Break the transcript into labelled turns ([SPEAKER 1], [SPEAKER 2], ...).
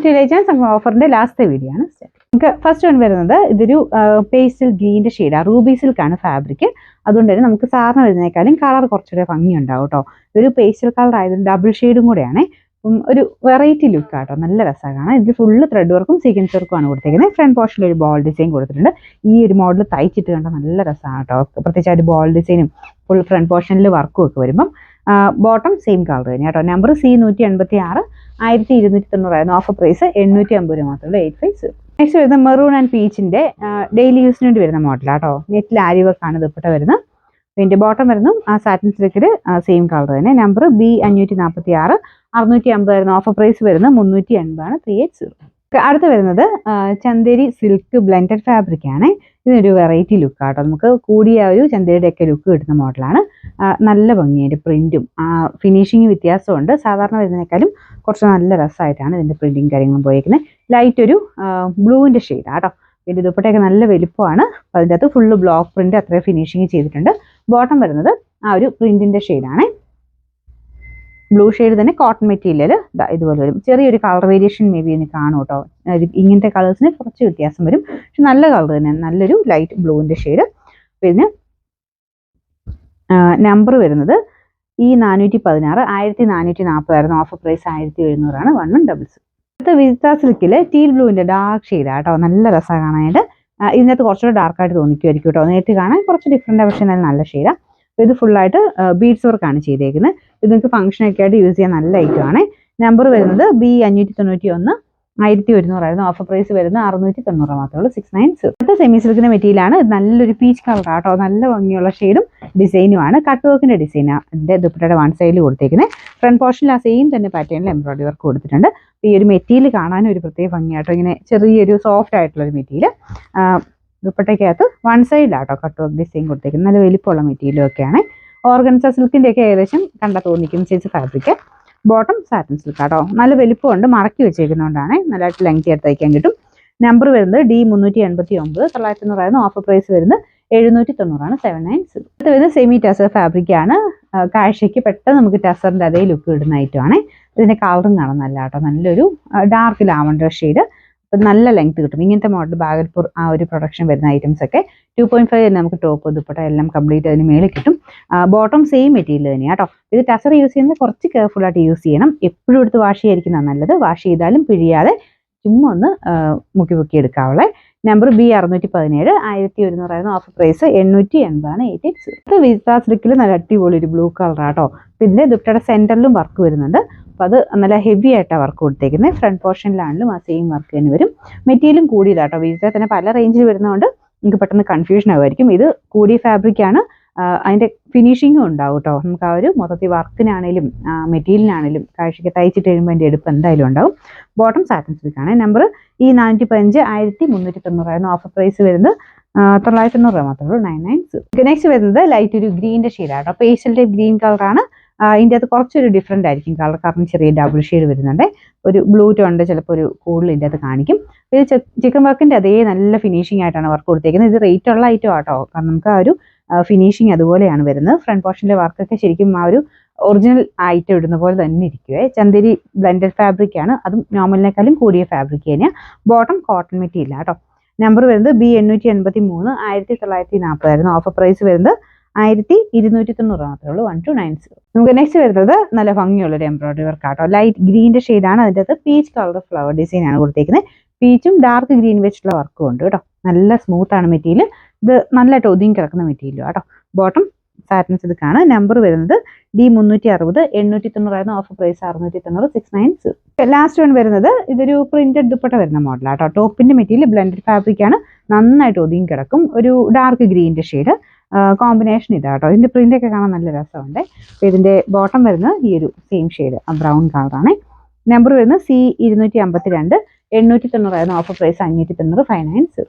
[SPEAKER 1] To ഓഫറിന്റെ last video ആണ്. നമുക്ക് first one വരുന്നത് ഇതൊരു പേസ്റ്റൽ ഗ്രീൻ്റെ ഷെയ്ഡാണ്. റൂബി സിൽക്കാണ് ഫാബ്രിക്. അതുകൊണ്ട് തന്നെ നമുക്ക് സാറിന് വരുന്നതിനേക്കാളും കളർ കുറച്ചുകൂടെ ഭംഗി ഉണ്ടാവും കേട്ടോ. ഇതൊരു പേസ്റ്റൽ കളർ ആയതൊരു ഡബിൾ ഷെയ്ഡും കൂടെയാണ്. ഒരു വെറൈറ്റി ലുക്ക് ആട്ടോ, നല്ല രസമാണ്. ഇത് ഫുള്ള് ത്രെഡ് വർക്കും സീക്വൻസ് വർക്കും ആണ് കൊടുത്തേക്കുന്നത്. ഫ്രണ്ട് പോർഷനിൽ ഒരു ബോൾ ഡിസൈൻ കൊടുത്തിട്ടുണ്ട്. ഈ ഒരു മോഡൽ തയ്ച്ചിട്ട് കണ്ടാൽ നല്ല രസമാണ് കേട്ടോ. പ്രത്യേകിച്ച് ആ ഒരു ബോൾ ഡിസൈനും ഫുൾ ഫ്രണ്ട് പോർഷനിൽ വർക്കും ഒക്കെ വരുമ്പം. ബോട്ടം സെയിം കളർ തന്നെ കേട്ടോ. നമ്പർ C176 1290 ഓഫർ പ്രൈസ് 850 രൂപ മാത്രമേ. 85. നെക്സ്റ്റ് വരുന്നത് മെറൂൺ ആൻഡ് പീച്ചിന്റെ ഡെയിലി യൂസിന് വേണ്ടി വരുന്ന മോഡലാട്ടോ. നെറ്റിൽ ആരി വർക്കാണ് ദുപ്പട്ട വരുന്നത്. ഇതിന്റെ ബോട്ടം വരുന്നു സാറ്റിൻ സിൽക്കിൽ സെയിം കളർ തന്നെ. നമ്പർ B546 650 ഓഫർ പ്രൈസ് വരുന്നത് 380 380. അടുത്ത് വരുന്നത് ചന്ദേരി സിൽക്ക് ബ്ലെൻഡഡ് ഫാബ്രിക് ആണ്. ഇതിനൊരു വെറൈറ്റി ലുക്ക് ആട്ടോ. നമുക്ക് കൂടിയ ഒരു ചന്ദേരിയുടെ ഒക്കെ ലുക്ക് കിട്ടുന്ന മോഡലാണ്. നല്ല ഭംഗിയുടെ പ്രിന്റും ഫിനിഷിങ് വ്യത്യാസമുണ്ട്. സാധാരണ വരുന്നതിനേക്കാളും കുറച്ച് നല്ല രസമായിട്ടാണ് ഇതിന്റെ പ്രിന്റിങ് കാര്യങ്ങളും പോയിരിക്കുന്നത്. ലൈറ്റ് ഒരു ബ്ലൂവിന്റെ ഷെയ്ഡാണ് കേട്ടോ. ഇതിന്റെ ദുപ്പട്ടയൊക്കെ നല്ല വലുപ്പമാണ്. അതിൻ്റെ അകത്ത് ഫുള്ള് ബ്ലോക്ക് പ്രിന്റ് അത്രയും ഫിനിഷിങ് ചെയ്തിട്ടുണ്ട്. ബോട്ടം വരുന്നത് ആ ഒരു പ്രിന്റിന്റെ ഷെയ്ഡാണ്. ബ്ലൂ ഷെയ്ഡ് തന്നെ കോട്ടൺ മെറ്റീരിയൽ ഇതുപോലെ വരും. ചെറിയൊരു കളർ വേരിയേഷൻ മേ ബി ഇനി കാണും കേട്ടോ. ഇങ്ങനത്തെ കളേഴ്സിന് കുറച്ച് വ്യത്യാസം വരും. പക്ഷെ നല്ല കളർ തന്നെ, നല്ലൊരു ലൈറ്റ് ബ്ലൂവിന്റെ ഷെയ്ഡ്. പിന്നെ നമ്പർ വരുന്നത് E416 1440 ഓഫർ പ്രൈസ് 1700 1166. അടുത്ത വിജിത സിൽക്കിൽ ടീൽ ബ്ലൂവിന്റെ ഡാർക്ക് ഷെയ്ഡാണ് കേട്ടോ. നല്ല രസമാണ് കാണാനായിട്ട്. ഇതിനകത്ത് കുറച്ചുകൂടെ ഡാർക്കായിട്ട് തോന്നിക്കുമായിരിക്കും കേട്ടോ. നേരിട്ട് കാണാൻ കുറച്ച് ഡിഫറെൻ്റ്, പക്ഷേ നല്ല ഷെയ്ഡാണ്. ഇത് ഫുള്ളായിട്ട് ബീഡ്സ് വർക്കാണ് ചെയ്തേക്കുന്നത്. ഇത് നിങ്ങൾക്ക് ഫംഗ്ഷനൊക്കെ ആയിട്ട് യൂസ് ചെയ്യാൻ നല്ല ഐറ്റമാണ്. നമ്പർ വരുന്നത് B591 1100 ഓഫർ പ്രൈസ് വരുന്നത് 690 മാത്രമേ ഉള്ളൂ. 690. അടുത്ത സെമി സിൽക്കിന്റെ മെറ്റീരിയലാണ്. നല്ലൊരു പീച്ച് കളർ ആട്ടോ. നല്ല ഭംഗിയുള്ള ഷെയ്ഡും ഡിസൈനുമാണ്. കട്ട് വർക്കിന്റെ ഡിസൈനാണ് ഇതിന്റെ ദുപ്പട്ടയുടെ വൺ സൈഡിൽ കൊടുത്തേക്കുന്നത്. ഫ്രണ്ട് പോർഷനിൽ ആ സെയിം തന്നെ പാറ്റേണിൽ എംബ്രോയിഡറി വർക്ക് കൊടുത്തിട്ടുണ്ട്. ഈ ഒരു മെറ്റീരിയൽ കാണാനും ഒരു പ്രത്യേക ഭംഗിയാട്ടോ. ഇങ്ങനെ ചെറിയൊരു സോഫ്റ്റ് ആയിട്ടുള്ള ഒരു മെറ്റീരിയൽ. ദുപ്പട്ടയ്ക്കകത്ത് വൺ സൈഡിലാട്ടോ കട്ട് വർക്ക് ഡിസൈൻ കൊടുത്തേക്കുന്നത്. നല്ല വലിപ്പമുള്ള മെറ്റീരിയലും ഒക്കെയാണ്. ഓർഗൻസ സിൽക്കിന്റെ ഒക്കെ ഏകദേശം കണ്ടാൽ തോന്നിക്കും ചേച്ചി ഫാബ്രിക്. ബോട്ടം സാറ്റിൻ സിൽക്ക് ആട്ടോ. നല്ല വലിപ്പമുണ്ട്. മടക്കി വെച്ചേക്കുന്നതുകൊണ്ടാണ് നല്ലതായിട്ട് ലെങ്തി ആയിട്ട് തയ്ക്കാൻ കിട്ടും. നമ്പർ വരുന്നത് D389 900 ഓഫർ പ്രൈസ് വരുന്നത് 790 790. അടുത്ത് വരുന്നത് സെമി ടസർ ഫാബ്രിക് ആണ്. കാഴ്ചയ്ക്ക് പെട്ടെന്ന് നമുക്ക് ടസറിന്റെ അതേ ലുക്ക് ഇടുന്ന ഐറ്റമാണ്. ഇതിന്റെ കളറും കാണാൻ നല്ല കേട്ടോ. നല്ലൊരു ഡാർക്ക് ലാവൻഡർ ഷെയ്ഡ്. നല്ല ലെങ്ത് കിട്ടും. ഇങ്ങനത്തെ മോഡൽ ബാഗൽപൂർ ആ ഒരു പ്രൊഡക്ഷൻ വരുന്ന ഐറ്റംസ് ഒക്കെ 2.5 നമുക്ക് ടോപ്പ് ദുപ്പട്ട എല്ലാം കംപ്ലീറ്റ് അതിന് മേളിൽ കിട്ടും. ബോട്ടം സെയിം മെറ്റീരിയൽ തന്നെയാണ് കേട്ടോ. ഇത് ടസർ യൂസ് ചെയ്യുന്നത് കുറച്ച് കെയർഫുൾ ആയിട്ട് യൂസ് ചെയ്യണം. എപ്പോഴും എടുത്ത് വാഷ് ചെയ്യാതിരിക്കുന്നതാണ് നല്ലത്. വാഷ് ചെയ്താലും പിഴിയാതെ ചുമ്മാ ഒന്ന് മുക്കി എടുക്കാവുള്ളേ. Number B617 1100 offer price 880 880. Vijitha സിൽക്കിൽ നല്ല അടിപൊളി ഒരു ബ്ലൂ കളർ ആട്ടോ. ഇതിന്റെ ദുപ്പട്ടയുടെ സെന്ററിലും വർക്ക് വരുന്നുണ്ട്. അപ്പോൾ അത് നല്ല ഹെവി ആയിട്ടാണ് വർക്ക് കൊടുത്തേക്കുന്നത്. ഫ്രണ്ട് പോർഷനിലാണെങ്കിലും ആ സെയിം വർക്ക് തന്നെ വരും. മെറ്റീരിയലും കൂടിയതാട്ടോ. വിജിത തന്നെ പല റേഞ്ചിൽ വരുന്നതുകൊണ്ട് നിങ്ങൾക്ക് പെട്ടെന്ന് കൺഫ്യൂഷൻ ആവുമായിരിക്കും. ഇത് കൂടിയ ഫാബ്രിക്കാണ്. അതിൻ്റെ ഫിനിഷിങ്ങും ഉണ്ടാവും കേട്ടോ. നമുക്ക് ആ ഒരു മൊത്തത്തിൽ വർക്കിനാണേലും മെറ്റീരിയലിനാണേലും കാഴ്ചയ്ക്ക് തയ്ച്ചിട്ട് കഴിയുമ്പോൾ അതിൻ്റെ എടുപ്പ് എന്തായാലും ഉണ്ടാവും. ബോട്ടം സാറ്റിൻ സിൽക്കാണ്. നമ്പർ E415 1390 ഓഫർ പ്രൈസ് വരുന്നത് 990 മാത്രമേ ഉള്ളൂ. 990. നെക്സ്റ്റ് വരുന്നത് ലൈറ്റ് ഒരു ഗ്രീൻ്റെ ഷെയ്ഡാണ് കേട്ടോ. പേസ്റ്റൽ ടൈപ്പ് ഗ്രീൻ കളറാണ്. ഇതിൻ്റെ അത് കുറച്ചൊരു ഡിഫറെൻ്റ് ആയിരിക്കും കളർ. കാരണം ചെറിയ ഡബിൾ ഷെയ്ഡ് വരുന്നുണ്ട്. ഒരു ബ്ലൂ ടോണിൻ്റെ ചിലപ്പോൾ ഒരു കൂടുതൽ ഇതിൻ്റെ അത് കാണിക്കും. ഇത് ചിക്കൻ വർക്കിൻ്റെ അതേ നല്ല ഫിനിഷിംഗ് ആയിട്ടാണ് വർക്ക് കൊടുത്തേക്കുന്നത്. ഇത് റേറ്റ് ഉള്ള ഐറ്റം ആട്ടോ. കാരണം നമുക്ക് ആ ഒരു ഫിനിഷിങ് അതുപോലെയാണ് വരുന്നത്. ഫ്രണ്ട് പോർഷനിലെ വർക്കൊക്കെ ശരിക്കും ആ ഒരു ഒറിജിനൽ ഐറ്റം ഇടുന്ന പോലെ തന്നെ ഇരിക്കുവേ. ചന്ദേരി ബ്ലെൻഡഡ് ഫാബ്രിക് ആണ്. അതും നോർമലിനേക്കാളും കൂടിയ ഫാബ്രിക് തന്നെയാണ്. ബോട്ടം കോട്ടൺ മെറ്റീരിയൽ കേട്ടോ. നമ്പർ വരുന്നത് B883 1940 ഓഫർ പ്രൈസ് വരുന്നത് 1290 മാത്രമേ ഉള്ളൂ. 1290. നമുക്ക് നെക്സ്റ്റ് വരുന്നത് നല്ല ഭംഗിയുള്ള ഒരു എംബ്രോയിഡറി വർക്ക് ആട്ടോ. ലൈറ്റ് ഗ്രീൻ്റെ ഷെയ്ഡാണ്. അതിൻ്റെ അകത്ത് പീച്ച് കളർ ഫ്ലവർ ഡിസൈൻ ആണ് കൊടുത്തേക്കുന്നത്. പീച്ചും ഡാർക്ക് ഗ്രീൻ വെച്ചിട്ടുള്ള വർക്കും ഉണ്ട് കേട്ടോ. നല്ല സ്മൂത്ത് ആണ് മെറ്റീരിയൽ. ഇത് നല്ലതായിട്ട് ഒതുങ്ങി കിടക്കുന്ന മെറ്റീരിയലും കേട്ടോ. ബോട്ടം സാറ്റിൻ സിൽക്കാണ്. നമ്പർ വരുന്നത് D360 890 offer price 690 690. Last one വരുന്നത് ഇതൊരു പ്രിന്റഡ് ദുപ്പട്ട വരുന്ന മോഡലാട്ടോ. ടോപ്പിന്റെ മെറ്റീരിയൽ ബ്ലെൻഡഡ് ഫാബ്രിക് ആണ്. നന്നായിട്ട് ഒതുങ്ങി കിടക്കും. ഒരു ഡാർക്ക് ഗ്രീൻ്റെ ഷെയ്ഡ് കോമ്പിനേഷൻ ഇതാട്ടോ. ഇതിന്റെ പ്രിന്റ് ഒക്കെ കാണാൻ നല്ല രസമുണ്ട്. അപ്പോൾ ഇതിന്റെ ബോട്ടം വരുന്നത് ഈ ഒരു സെയിം ഷെയ്ഡ് ബ്രൗൺ കളറാണ്. നമ്പർ വരുന്നത് C252 890 ഓഫർ പ്രൈസ് 590 590.